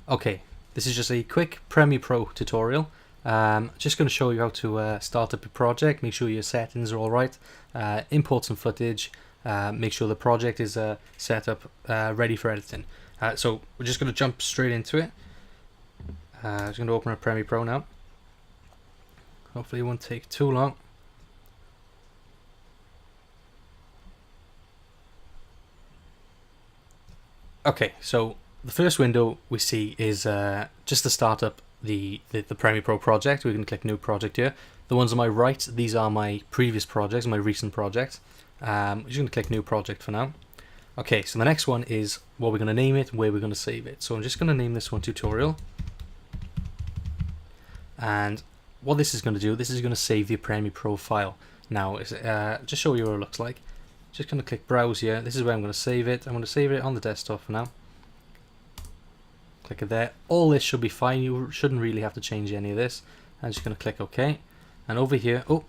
Okay, this is just a quick Premiere Pro tutorial. Just going to show you how to start up your project, make sure your settings are alright, import some footage, make sure the project is set up, ready for editing. So we're just going to jump straight into it. I'm just going to open up Premiere Pro now. Hopefully it won't take too long. Okay, so the first window we see is just to start up the Premiere Pro project. We can click New Project here. The ones on my right, these are my previous projects, my recent projects. We're just going to click New Project for now. Okay, so the next one is what we're going to name it and where we're going to save it. So I'm just going to name this one Tutorial. And what this is going to do, this is going to save the Premiere Pro file. Now, just show you what it looks like. Just going to click Browse here. This is where I'm going to save it. I'm going to save it on the desktop for now. Click it there. All this should be fine. You shouldn't really have to change any of this. I'm just going to click OK. And over here, over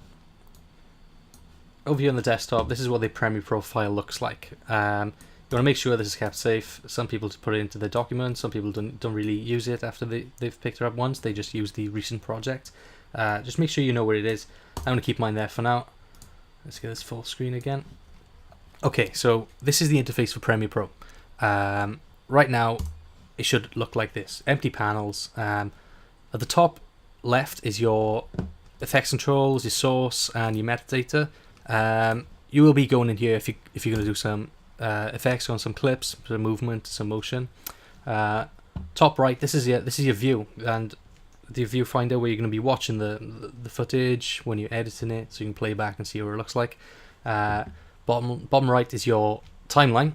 here on the desktop, this is what the Premiere Pro file looks like. You want to make sure this is kept safe. Some people just put it into their document. Some people don't really use it after they've picked it up once. They just use the recent project. Just make sure you know where it is. I'm going to keep mine there for now. Let's get this full screen again. Okay, so this is the interface for Premiere Pro. Right now, it should look like this. Empty panels. At the top left is your effects controls, your source, and your metadata. You will be going in here if you're going to do some effects on some clips, some movement, some motion. Top right, this is your view, and the viewfinder where you're going to be watching the footage when you're editing it, so you can play back and see what it looks like. Bottom right is your timeline.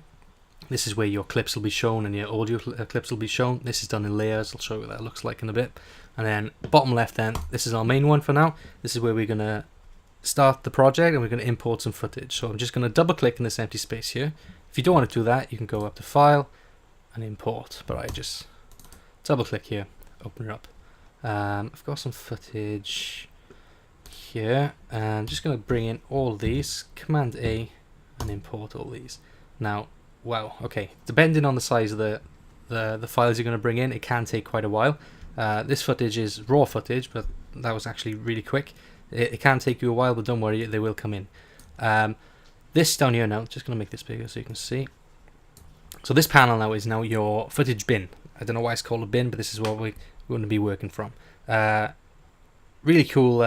This is where your clips will be shown and your audio clips will be shown. This is done in layers. I'll show you what that looks like in a bit. And then bottom left, then this is our main one for now. This is where we're gonna start the project and we're gonna import some footage. So I'm just gonna double click in this empty space here. If you don't want to do that, you can go up to File and Import. But I just double click here, open it up. I've got some footage here, and I'm just gonna bring in all these. Command A. And import all these. Now, wow, okay, depending on the size of the files you're going to bring in, it can take quite a while. This footage is raw footage, but that was actually really quick. It can take you a while, but don't worry, they will come in. This down here now, just going to make this bigger so you can see. So this panel now is now your footage bin. I don't know why it's called a bin, but this is what we're going to be working from. Really cool.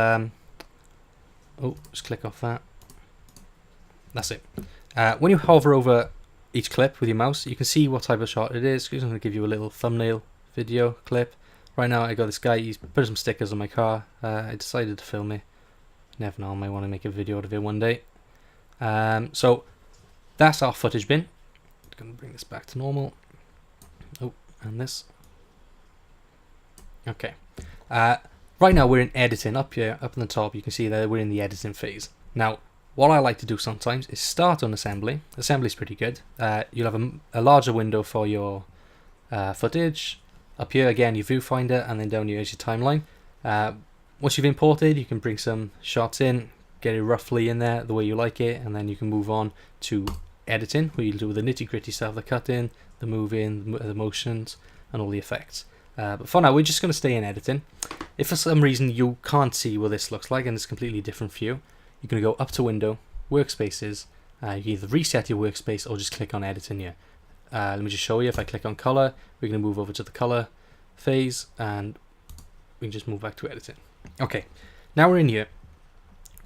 Just click off that. That's it. When you hover over each clip with your mouse, you can see what type of shot it is. I'm going to give you a little thumbnail video clip. Right now I got this guy, he's put some stickers on my car. I decided to film it. Never know, I might want to make a video out of it one day. So that's our footage bin. I'm going to bring this back to normal. And this. Okay. Right now we're in editing. Up here, up in the top, you can see that we're in the editing phase. Now, what I like to do sometimes is start on assembly. Assembly is pretty good. You'll have a larger window for your footage. Up here again, your viewfinder, and then down here is your timeline. Once you've imported, you can bring some shots in, get it roughly in there the way you like it, and then you can move on to editing, where you'll do the nitty-gritty stuff, the cutting, the moving, the motions, and all the effects. But for now, we're just going to stay in editing. If for some reason you can't see what this looks like and it's completely different for you, you're going to go up to Window, Workspaces. You can either reset your workspace or just click on Editing here. Let me just show you. If I click on Color, we're going to move over to the Color phase and we can just move back to Editing. Okay, now we're in here.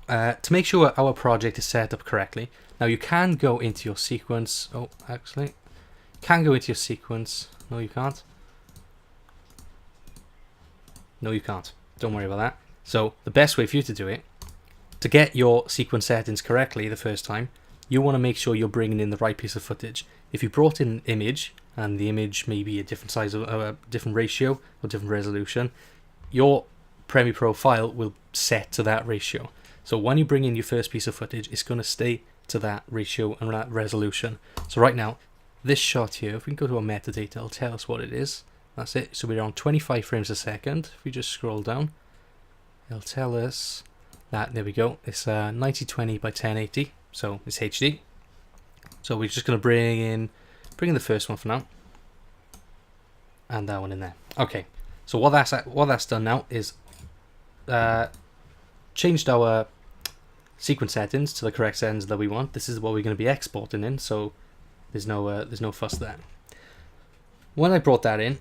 To make sure our project is set up correctly, now you can go into your sequence. Oh, actually, you can go into your sequence. No, you can't. No, you can't. Don't worry about that. So the best way for you to do it, to get your sequence settings correctly the first time, you want to make sure you're bringing in the right piece of footage. If you brought in an image, and the image may be a different size, or a different ratio, or different resolution, your Premiere Pro file will set to that ratio. So when you bring in your first piece of footage, it's going to stay to that ratio and that resolution. So right now, this shot here, if we can go to our metadata, it'll tell us what it is. That's it. So we're on 25 frames a second. If we just scroll down, it'll tell us that, there we go, it's 9020 by 1080, so it's HD. So we're just going to bring in the first one for now. and that one in there. Okay, so what that's done now is changed our sequence settings to the correct settings that we want. This is what we're going to be exporting in, so there's no fuss there. When I brought that in,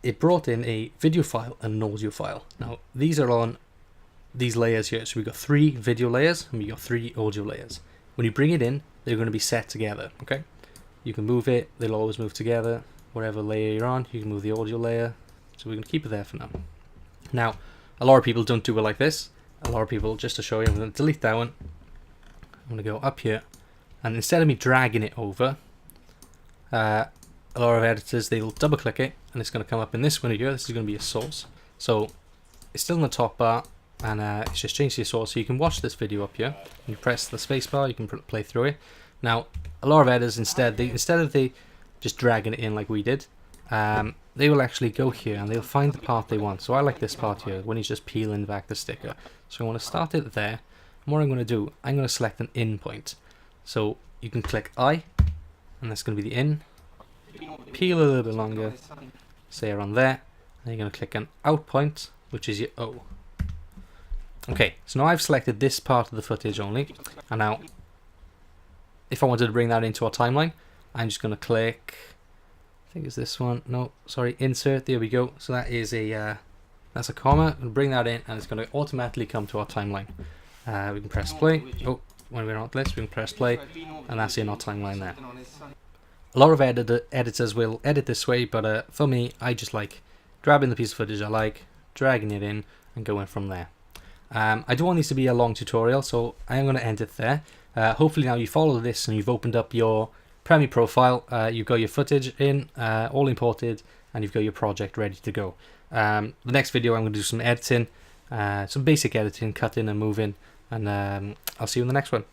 it brought in a video file and an audio file. Now these are on these layers here, so we've got 3 video layers and we've got 3 audio layers. When you bring it in, they're going to be set together. Okay, you can move it, they'll always move together. Whatever layer you're on, you can move the audio layer, so we're going to keep it there for now. Now a lot of people don't do it like this. A lot of people, just to show you, I'm going to delete that one. I'm going to go up here, and instead of me dragging it over, a lot of editors, they'll double click it and it's going to come up in this window here. This is going to be a source, so it's still in the top bar, and it's just changed to your source, so you can watch this video up here. You press the space bar, you can play through it. Now a lot of editors, instead of just dragging it in like we did, they will actually go here and they'll find the part they want. So I like this part here when he's just peeling back the sticker. So I want to start it there, and what I'm going to do, I'm going to select an in point. So you can click I, and that's going to be the in. Peel a little bit longer, say around there, and you're going to click an out point, which is your O. Okay, so now I've selected this part of the footage only, and now if I wanted to bring that into our timeline, I'm just going to click, I think it's this one, no, sorry, insert, there we go. So that is that's a comma, and bring that in, and it's going to automatically come to our timeline. We can press play. Oh, when we're on this, we can press play, and that's in our timeline there. A lot of editors will edit this way, but for me, I just like grabbing the piece of footage I like, dragging it in, and going from there. I don't want this to be a long tutorial, so I am going to end it there. Hopefully now you follow this and you've opened up your Premiere Pro file, you've got your footage in, all imported, and you've got your project ready to go. The next video I'm going to do some editing, some basic editing, cutting and moving, and I'll see you in the next one.